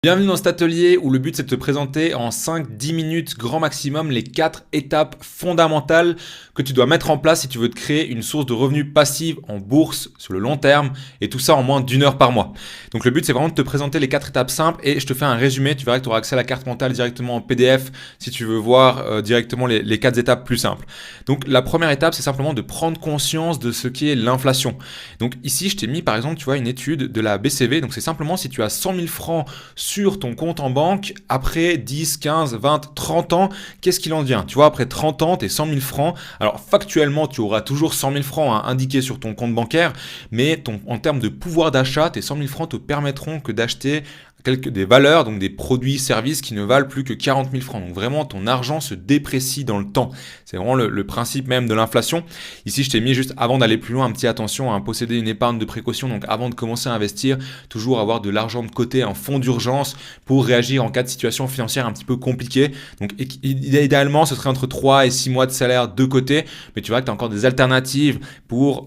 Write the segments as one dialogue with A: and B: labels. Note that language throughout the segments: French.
A: Bienvenue dans cet atelier où le but c'est de te présenter en 5-10 minutes grand maximum les 4 étapes fondamentales que tu dois mettre en place si tu veux te créer une source de revenus passive en bourse sur le long terme et tout ça en moins d'1 heure par mois. Donc le but c'est vraiment de te présenter les 4 étapes simples et je te fais un résumé, tu verras que tu auras accès à la carte mentale directement en PDF si tu veux voir directement les 4 étapes plus simples. Donc la première étape c'est simplement de prendre conscience de ce qu'est l'inflation. Donc ici je t'ai mis par exemple tu vois une étude de la BCV, donc c'est simplement si tu as 100 000 francs sur ton compte en banque, après 10, 15, 20, 30 ans, qu'est-ce qu'il en devient? Tu vois, après 30 ans, tes 100 000 francs, alors factuellement, tu auras toujours 100 000 francs indiqués sur ton compte bancaire, mais en termes de pouvoir d'achat, tes 100 000 francs te permettront que d'acheter des valeurs, donc des produits, services qui ne valent plus que 40 000 francs. Donc vraiment, ton argent se déprécie dans le temps. C'est vraiment le principe même de l'inflation. Ici, je t'ai mis juste avant d'aller plus loin, un petit attention à posséder une épargne de précaution. Donc avant de commencer à investir, toujours avoir de l'argent de côté, un fonds d'urgence pour réagir en cas de situation financière un petit peu compliquée. Donc idéalement, ce serait entre 3 et 6 mois de salaire de côté, mais tu vois que tu as encore des alternatives pour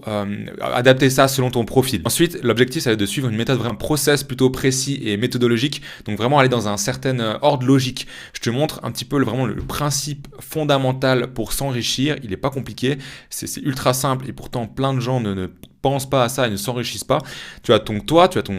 A: adapter ça selon ton profil. Ensuite, l'objectif, ça va être de suivre une méthode, vraiment un process plutôt précis et méthodologique. Donc vraiment aller dans un certain ordre logique. Je te montre un petit peu vraiment le principe fondamental pour s'enrichir. Il n'est pas compliqué, c'est ultra simple et pourtant plein de gens ne pensent pas à ça et ne s'enrichissent pas. Tu as ton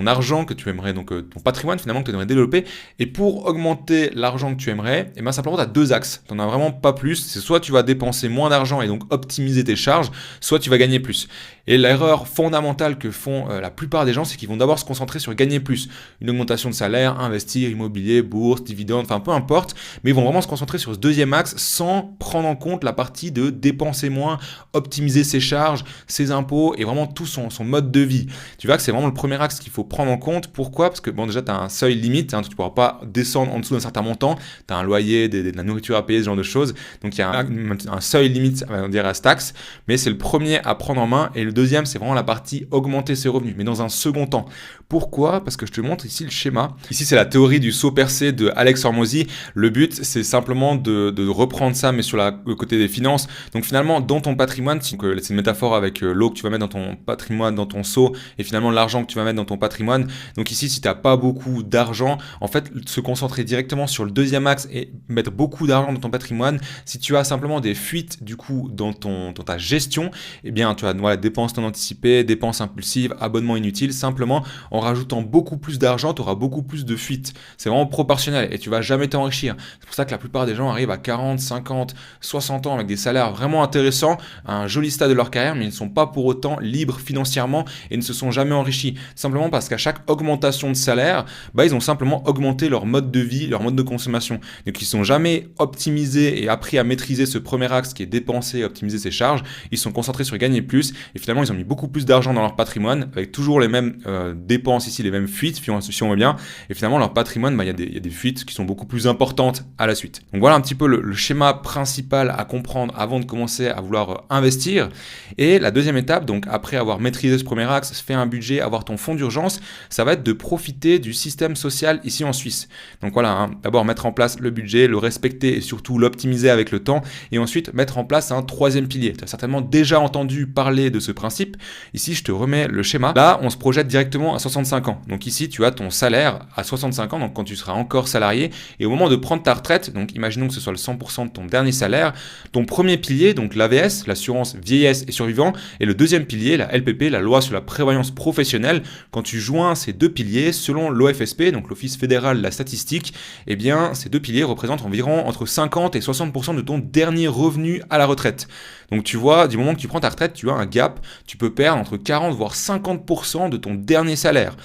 A: argent que tu aimerais, donc ton patrimoine finalement que tu aimerais développer. Et pour augmenter l'argent que tu aimerais, et bien simplement tu as 2 axes. Tu n'en as vraiment pas plus. C'est soit tu vas dépenser moins d'argent et donc optimiser tes charges, soit tu vas gagner plus. Et l'erreur fondamentale que font la plupart des gens, c'est qu'ils vont d'abord se concentrer sur gagner plus. Une augmentation de salaire, investir, immobilier, bourse, dividendes, enfin peu importe. Mais ils vont vraiment se concentrer sur ce deuxième axe sans prendre en compte la partie de dépenser moins, optimiser ses charges, ses impôts et vraiment tout son mode de vie. Tu vois que c'est vraiment le premier axe qu'il faut prendre en compte. Pourquoi? Parce que bon, déjà, tu as un seuil limite, tu ne pourras pas descendre en dessous d'un certain montant. Tu as un loyer, de la nourriture à payer, ce genre de choses. Donc, il y a un seuil limite, on dirait, à ce taxe. Mais c'est le premier à prendre en main. Et le deuxième, c'est vraiment la partie augmenter ses revenus, mais dans un second temps. Pourquoi? Parce que je te montre ici le schéma. Ici, c'est la théorie du saut percé de Alex Hormozy. Le but, c'est simplement de reprendre ça, mais sur le côté des finances. Donc, finalement, dans ton patrimoine, c'est une métaphore avec l'eau que tu vas mettre dans ton patrimoine, dans ton seau, et finalement l'argent que tu vas mettre dans ton patrimoine. Donc ici, si tu n'as pas beaucoup d'argent, en fait, se concentrer directement sur le deuxième axe et mettre beaucoup d'argent dans ton patrimoine. Si tu as simplement des fuites du coup dans ta gestion, eh bien tu as dépenses non anticipées, dépenses impulsives, abonnements inutiles. Simplement en rajoutant beaucoup plus d'argent, tu auras beaucoup plus de fuites. C'est vraiment proportionnel et tu vas jamais t'enrichir. C'est pour ça que la plupart des gens arrivent à 40, 50, 60 ans avec des salaires vraiment intéressants, à un joli stade de leur carrière, mais ils ne sont pas pour autant libres financièrement et ne se sont jamais enrichis. Simplement parce qu'à chaque augmentation de salaire, ils ont simplement augmenté leur mode de vie, leur mode de consommation. Donc ils ne sont jamais optimisés et appris à maîtriser ce premier axe qui est dépenser et optimiser ses charges. Ils sont concentrés sur gagner plus et finalement ils ont mis beaucoup plus d'argent dans leur patrimoine avec toujours les mêmes dépenses ici, les mêmes fuites si on veut bien. Et finalement leur patrimoine, il y a des fuites qui sont beaucoup plus importantes à la suite. Donc voilà un petit peu le schéma principal à comprendre avant de commencer à vouloir investir. Et la deuxième étape, donc après avoir maîtrisé ce premier axe, faire un budget, avoir ton fonds d'urgence, ça va être de profiter du système social ici en Suisse. Donc voilà, d'abord mettre en place le budget, le respecter et surtout l'optimiser avec le temps et ensuite mettre en place un troisième pilier. Tu as certainement déjà entendu parler de ce principe. Ici, je te remets le schéma. Là, on se projette directement à 65 ans. Donc ici, tu as ton salaire à 65 ans, donc quand tu seras encore salarié et au moment de prendre ta retraite, donc imaginons que ce soit le 100% de ton dernier salaire, ton premier pilier, donc l'AVS, l'assurance vieillesse et survivant, et le deuxième pilier, la LPP, la loi sur la prévoyance professionnelle, quand tu joins ces deux piliers, selon l'OFSP, donc l'Office fédéral de la statistique, eh bien, ces deux piliers représentent environ entre 50 et 60% de ton dernier revenu à la retraite. Donc tu vois, du moment que tu prends ta retraite, tu as un gap, tu peux perdre entre 40 voire 50% de ton dernier salaire.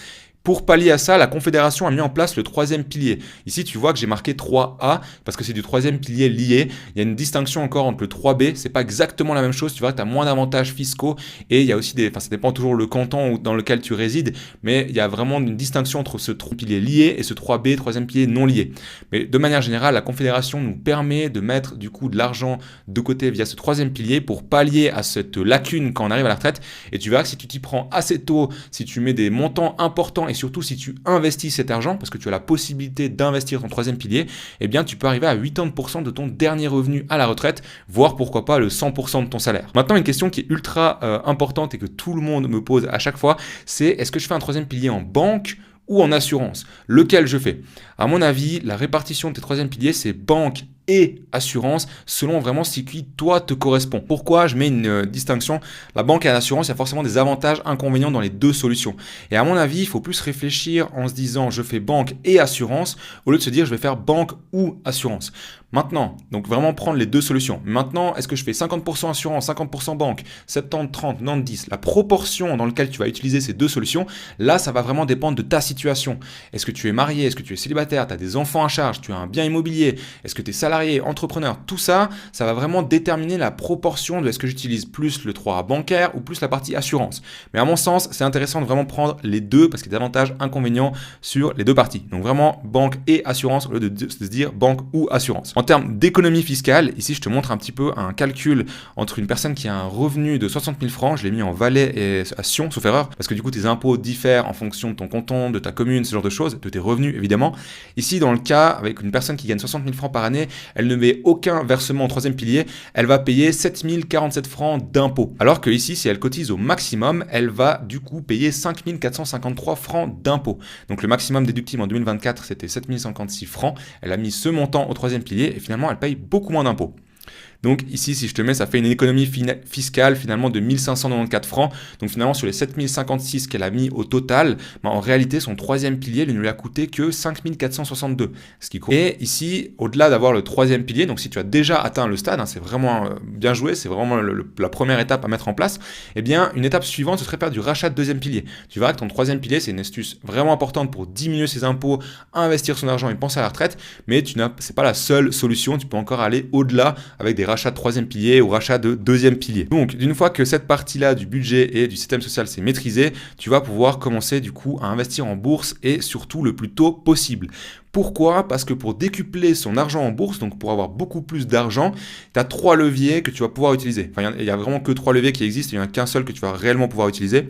A: Pour pallier à ça, la Confédération a mis en place le troisième pilier. Ici, tu vois que j'ai marqué 3A parce que c'est du troisième pilier lié. Il y a une distinction encore entre le 3B. C'est pas exactement la même chose. Tu vois que tu as moins d'avantages fiscaux et il y a aussi ça dépend toujours le canton dans lequel tu résides, mais il y a vraiment une distinction entre ce pilier lié et ce 3B, troisième pilier non lié. Mais de manière générale, la Confédération nous permet de mettre du coup de l'argent de côté via ce troisième pilier pour pallier à cette lacune quand on arrive à la retraite. Et tu verras que si tu t'y prends assez tôt, si tu mets des montants importants et surtout si tu investis cet argent, parce que tu as la possibilité d'investir ton troisième pilier, eh bien tu peux arriver à 80% de ton dernier revenu à la retraite, voire pourquoi pas le 100% de ton salaire. Maintenant, une question qui est ultra importante et que tout le monde me pose à chaque fois, c'est est-ce que je fais un troisième pilier en banque ou en assurance. Lequel je fais? À mon avis, la répartition de tes troisième piliers, c'est banque et assurance selon vraiment ce qui toi te correspond. Pourquoi je mets une distinction? La banque et l'assurance, il y a forcément des avantages, inconvénients dans les deux solutions. Et à mon avis, il faut plus réfléchir en se disant je fais banque et assurance au lieu de se dire je vais faire banque ou assurance. Maintenant, donc vraiment prendre les deux solutions. Maintenant, est-ce que je fais 50% assurance, 50% banque, 70, 30, 90, la proportion dans laquelle tu vas utiliser ces deux solutions, là, ça va vraiment dépendre de ta situation. Est-ce que tu es marié? Est-ce que tu es célibataire? Tu as des enfants à charge? Tu as un bien immobilier? Est-ce que tu es salarié, entrepreneur? Tout ça, ça va vraiment déterminer la proportion de est-ce que j'utilise plus le 3 bancaire ou plus la partie assurance. Mais à mon sens, c'est intéressant de vraiment prendre les deux parce qu'il y a des avantages, inconvénients sur les deux parties. Donc vraiment banque et assurance au lieu de se dire banque ou assurance. En termes d'économie fiscale, ici je te montre un petit peu un calcul entre une personne qui a un revenu de 60 000 francs, je l'ai mis en Valais et à Sion, sauf erreur, parce que du coup tes impôts diffèrent en fonction de ton canton, de ta commune, ce genre de choses, de tes revenus évidemment. Ici dans le cas avec une personne qui gagne 60 000 francs par année, elle ne met aucun versement au troisième pilier, elle va payer 7 047 francs d'impôts. Alors que ici, si elle cotise au maximum, elle va du coup payer 5 453 francs d'impôts. Donc le maximum déductible en 2024, c'était 7 056 francs. Elle a mis ce montant au troisième pilier et finalement, elle paye beaucoup moins d'impôts. Donc ici, si je te mets, ça fait une économie fiscale finalement de 1594 francs. Donc finalement, sur les 7056 qu'elle a mis au total, en réalité, son troisième pilier ne lui a coûté que 5462. Et ici, au-delà d'avoir le troisième pilier, donc si tu as déjà atteint le stade, c'est vraiment bien joué, c'est vraiment la première étape à mettre en place, eh bien, une étape suivante, ce serait faire du rachat de deuxième pilier. Tu verras que ton troisième pilier, c'est une astuce vraiment importante pour diminuer ses impôts, investir son argent et penser à la retraite, mais c'est pas la seule solution, tu peux encore aller au-delà avec des rachat de troisième pilier ou rachat de deuxième pilier. Donc, d'une fois que cette partie-là du budget et du système social s'est maîtrisée, tu vas pouvoir commencer du coup à investir en bourse et surtout le plus tôt possible. Pourquoi? Parce que pour décupler son argent en bourse, donc pour avoir beaucoup plus d'argent, tu as 3 leviers que tu vas pouvoir utiliser. Enfin, il n'y a vraiment que 3 leviers qui existent, il n'y en a qu'un seul que tu vas réellement pouvoir utiliser.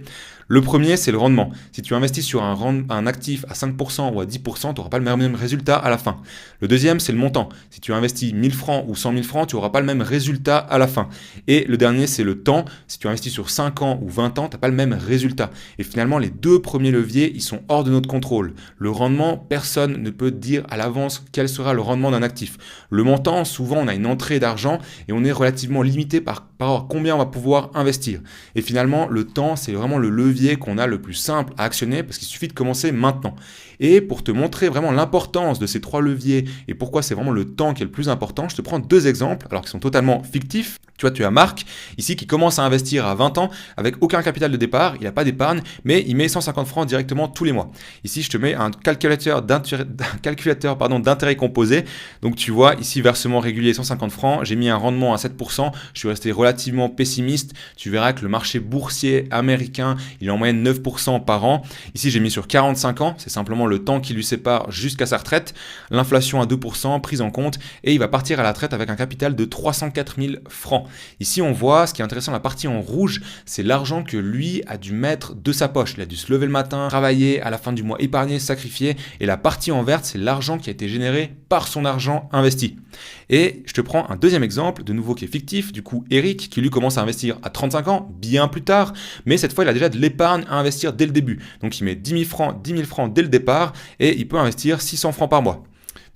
A: Le premier, c'est le rendement. Si tu investis sur un actif à 5% ou à 10%, tu n'auras pas le même résultat à la fin. Le deuxième, c'est le montant. Si tu investis 1000 francs ou 100 000 francs, tu n'auras pas le même résultat à la fin. Et le dernier, c'est le temps. Si tu investis sur 5 ans ou 20 ans, tu n'as pas le même résultat. Et finalement, les deux premiers leviers, ils sont hors de notre contrôle. Le rendement, personne ne peut dire à l'avance quel sera le rendement d'un actif. Le montant, souvent, on a une entrée d'argent et on est relativement limité par combien on va pouvoir investir. Et finalement, le temps, c'est vraiment le levier qu'on a le plus simple à actionner parce qu'il suffit de commencer maintenant. Et pour te montrer vraiment l'importance de ces 3 leviers et pourquoi c'est vraiment le temps qui est le plus important, je te prends 2 exemples, alors qu'ils sont totalement fictifs. Tu vois, tu as Marc, ici, qui commence à investir à 20 ans avec aucun capital de départ, il n'a pas d'épargne, mais il met 150 francs directement tous les mois. Ici, je te mets un calculateur d'intérêt composé. Donc, tu vois, ici, versement régulier 150 francs, j'ai mis un rendement à 7%, je suis resté relativement pessimiste. Tu verras que le marché boursier américain, il est en moyenne 9% par an. Ici, j'ai mis sur 45 ans, c'est simplement le temps qui lui sépare jusqu'à sa retraite. L'inflation à 2% prise en compte et il va partir à la retraite avec un capital de 304 000 francs. Ici, on voit, ce qui est intéressant, la partie en rouge, c'est l'argent que lui a dû mettre de sa poche. Il a dû se lever le matin, travailler, à la fin du mois, épargner, sacrifier. Et la partie en verte, c'est l'argent qui a été généré par son argent investi. Et je te prends un deuxième exemple, de nouveau qui est fictif. Du coup, Eric, qui lui commence à investir à 35 ans, bien plus tard, mais cette fois, il a déjà de l'épargne à investir dès le début. Donc, il met 10 000 francs dès le départ et il peut investir 600 francs par mois.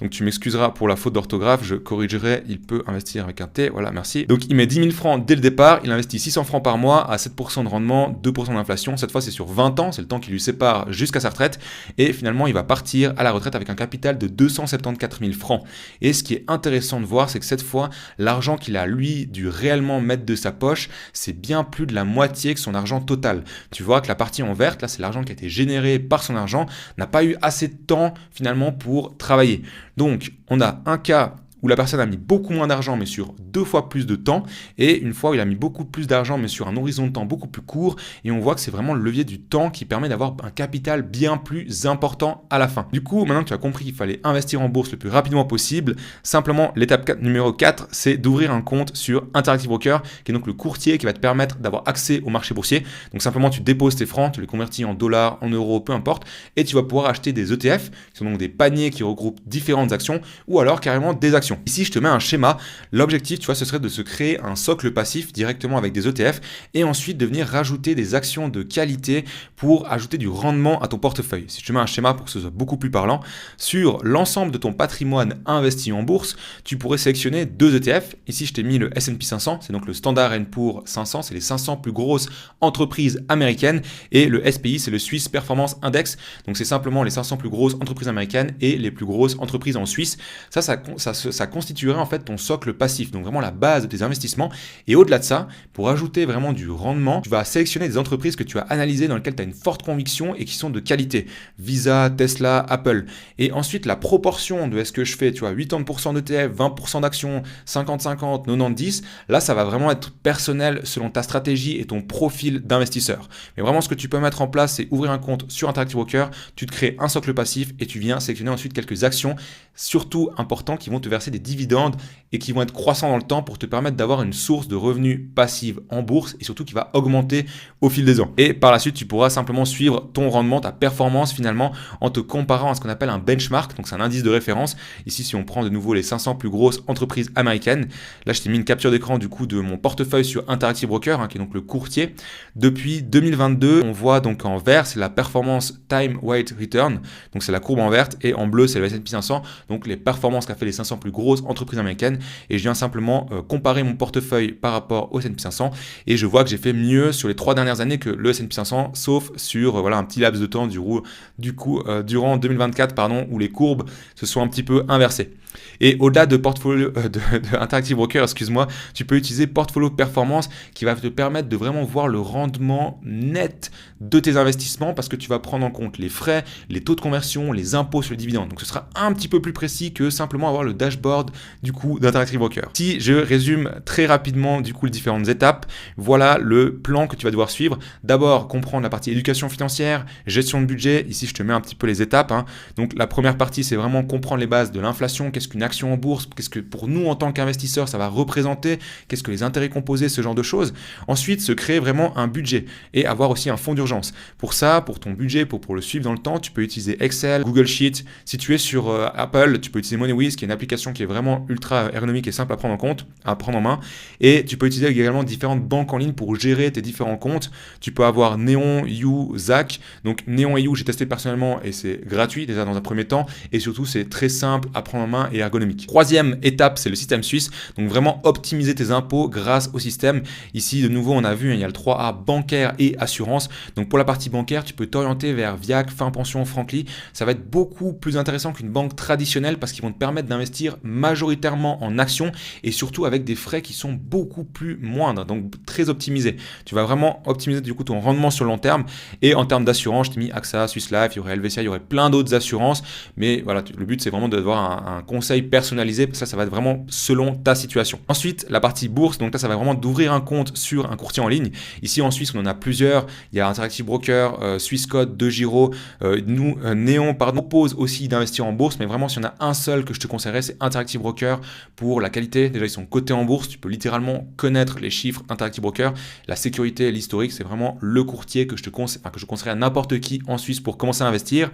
A: Donc tu m'excuseras pour la faute d'orthographe, je corrigerai, il peut investir avec un T, voilà, merci. Donc il met 10 000 francs dès le départ, il investit 600 francs par mois à 7% de rendement, 2% d'inflation. Cette fois, c'est sur 20 ans, c'est le temps qui lui sépare jusqu'à sa retraite. Et finalement, il va partir à la retraite avec un capital de 274 000 francs. Et ce qui est intéressant de voir, c'est que cette fois, l'argent qu'il a, lui, dû réellement mettre de sa poche, c'est bien plus de la moitié que son argent total. Tu vois que la partie en verte, là, c'est l'argent qui a été généré par son argent, n'a pas eu assez de temps, finalement, pour travailler. Donc, on a un cas où la personne a mis beaucoup moins d'argent mais sur 2 fois plus de temps et une fois où il a mis beaucoup plus d'argent mais sur un horizon de temps beaucoup plus court et on voit que c'est vraiment le levier du temps qui permet d'avoir un capital bien plus important à la fin. Du coup, maintenant que tu as compris qu'il fallait investir en bourse le plus rapidement possible, simplement l'étape numéro 4, c'est d'ouvrir un compte sur Interactive Broker qui est donc le courtier qui va te permettre d'avoir accès au marché boursier. Donc simplement tu déposes tes francs, tu les convertis en dollars, en euros, peu importe et tu vas pouvoir acheter des ETF qui sont donc des paniers qui regroupent différentes actions ou alors carrément des actions. actions. Ici, je te mets un schéma. L'objectif, tu vois, ce serait de se créer un socle passif directement avec des ETF et ensuite de venir rajouter des actions de qualité pour ajouter du rendement à ton portefeuille. Si je te mets un schéma pour que ce soit beaucoup plus parlant, sur l'ensemble de ton patrimoine investi en bourse, tu pourrais sélectionner 2 ETF. Ici, je t'ai mis le S&P 500, c'est donc le Standard & Poor's 500, c'est les 500 plus grosses entreprises américaines, et le SPI, c'est le Swiss Performance Index, donc c'est simplement les 500 plus grosses entreprises américaines et les plus grosses entreprises en Suisse. Ça constituerait en fait ton socle passif, donc vraiment la base de tes investissements. Et au-delà de ça, pour ajouter vraiment du rendement, tu vas sélectionner des entreprises que tu as analysées dans lesquelles tu as une forte conviction et qui sont de qualité. Visa, Tesla, Apple. Et ensuite, la proportion de est-ce que je fais, tu vois, 80% d'ETF, 20% d'actions, 50-50, 90-10, là, ça va vraiment être personnel selon ta stratégie et ton profil d'investisseur. Mais vraiment, ce que tu peux mettre en place, c'est ouvrir un compte sur Interactive Broker, tu te crées un socle passif et tu viens sélectionner ensuite quelques actions, surtout importantes, qui vont te verser des dividendes et qui vont être croissants dans le temps pour te permettre d'avoir une source de revenus passive en bourse et surtout qui va augmenter au fil des ans. Et par la suite, tu pourras simplement suivre ton rendement, ta performance finalement en te comparant à ce qu'on appelle un benchmark, donc c'est un indice de référence. Ici, si on prend de nouveau les 500 plus grosses entreprises américaines, là je t'ai mis une capture d'écran du coup de mon portefeuille sur Interactive Broker, qui est donc le courtier. Depuis 2022, on voit donc en vert, c'est la performance time weight return, donc c'est la courbe en verte, et en bleu, c'est le S&P 500, donc les performances qu'a fait les 500 plus grosses entreprises américaines. Et je viens simplement comparer mon portefeuille par rapport au S&P 500 et je vois que j'ai fait mieux sur les 3 dernières années que le S&P 500, sauf sur voilà, un petit laps de temps durant 2024 où les courbes se sont un petit peu inversées. Et au-delà de portfolio de Interactive Broker, excuse-moi, tu peux utiliser Portfolio Performance qui va te permettre de vraiment voir le rendement net de tes investissements parce que tu vas prendre en compte les frais, les taux de conversion, les impôts sur les dividendes. Donc ce sera un petit peu plus précis que simplement avoir le dashboard du coup d'Interactive Broker. Si je résume très rapidement du coup les différentes étapes, voilà le plan que tu vas devoir suivre. D'abord, comprendre la partie éducation financière, gestion de budget. Ici, je te mets un petit peu les étapes. Donc la première partie, c'est vraiment comprendre les bases de l'inflation. Qu'est-ce qu'une action en bourse? Qu'est-ce que pour nous en tant qu'investisseurs ça va représenter? Qu'est-ce que les intérêts composés, ce genre de choses? Ensuite, se créer vraiment un budget et avoir aussi un fonds d'urgence. Pour ça, pour ton budget, pour le suivre dans le temps, tu peux utiliser Excel, Google Sheet. Si tu es sur Apple, tu peux utiliser MoneyWiz, qui est une application qui est vraiment ultra ergonomique et simple à prendre en compte, à prendre en main. Et tu peux utiliser également différentes banques en ligne pour gérer tes différents comptes. Tu peux avoir Neon, You, Zach. Donc Neon et You, j'ai testé personnellement et c'est gratuit déjà dans un premier temps. Et surtout, c'est très simple à prendre en main et ergonomique. Troisième étape, c'est le système suisse. Donc vraiment optimiser tes impôts grâce au système. Ici, de nouveau, on a vu, il y a le 3A bancaire et assurance. Donc pour la partie bancaire, tu peux t'orienter vers Viac, Fin Pension, Frankly. Ça va être beaucoup plus intéressant qu'une banque traditionnelle parce qu'ils vont te permettre d'investir majoritairement en actions et surtout avec des frais qui sont beaucoup plus moindres, donc très optimisés. Tu vas vraiment optimiser du coup ton rendement sur le long terme. Et en termes d'assurance, je t'ai mis AXA, Swiss Life, il y aurait LVCA, il y aurait plein d'autres assurances. Mais voilà, le but c'est vraiment d'avoir un conseil personnalisé. Ça va être vraiment selon ta situation. Ensuite, la partie bourse, donc là ça va vraiment d'ouvrir un compte sur un courtier en ligne. Ici en Suisse, on en a plusieurs. Il y a Interactive Broker, Swissquote, DeGiro, Neon propose aussi d'investir en bourse, mais vraiment si on a un seul que je te conseillerais, c'est Interactive Broker pour la qualité. Déjà ils sont cotés en bourse, tu peux littéralement connaître les chiffres Interactive Broker, la sécurité, l'historique, c'est vraiment le courtier que je conseillerais à n'importe qui en Suisse pour commencer à investir.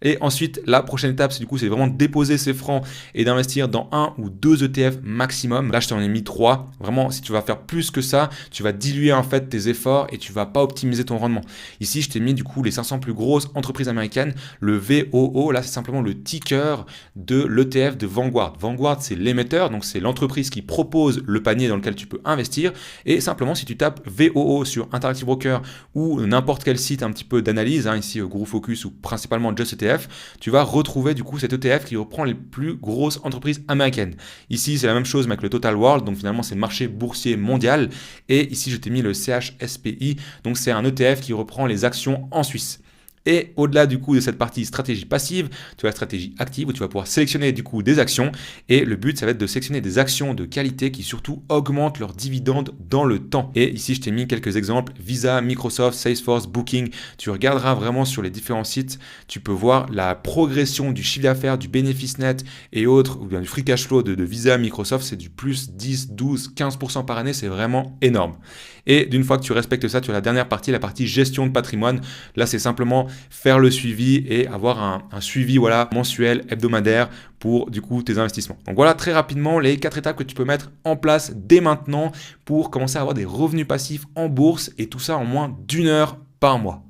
A: Et ensuite, la prochaine étape, c'est vraiment déposer ses francs et d'investir dans 1 ou 2 ETF maximum. Là, je t'en ai mis 3. Vraiment, si tu vas faire plus que ça, tu vas diluer en fait tes efforts et tu vas pas optimiser ton rendement. Ici, je t'ai mis du coup les 500 plus grosses entreprises américaines. Le VOO, là, c'est simplement le ticker de l'ETF de Vanguard. Vanguard, c'est l'émetteur, donc c'est l'entreprise qui propose le panier dans lequel tu peux investir. Et simplement, si tu tapes VOO sur Interactive Broker ou n'importe quel site un petit peu d'analyse, ici Gros Focus ou principalement Just ETF, tu vas retrouver du coup cet ETF qui reprend les plus grosses entreprises américaines. Ici, c'est la même chose mais avec le Total World, donc finalement c'est le marché boursier mondial. Et ici, je t'ai mis le CHSPI, donc c'est un ETF qui reprend les actions en Suisse. Et au-delà du coup de cette partie stratégie passive, tu as la stratégie active où tu vas pouvoir sélectionner du coup des actions. Et le but, ça va être de sélectionner des actions de qualité qui surtout augmentent leurs dividendes dans le temps. Et ici, je t'ai mis quelques exemples. Visa, Microsoft, Salesforce, Booking. Tu regarderas vraiment sur les différents sites. Tu peux voir la progression du chiffre d'affaires, du bénéfice net et autres, ou bien du free cash flow de Visa, Microsoft. C'est du plus 10, 12, 15% par année. C'est vraiment énorme. Et d'une fois que tu respectes ça, tu as la dernière partie, la partie gestion de patrimoine. Là, c'est simplement faire le suivi et avoir un suivi voilà, mensuel, hebdomadaire pour du coup tes investissements. Donc voilà très rapidement les 4 étapes que tu peux mettre en place dès maintenant pour commencer à avoir des revenus passifs en bourse et tout ça en moins d'1 heure par mois.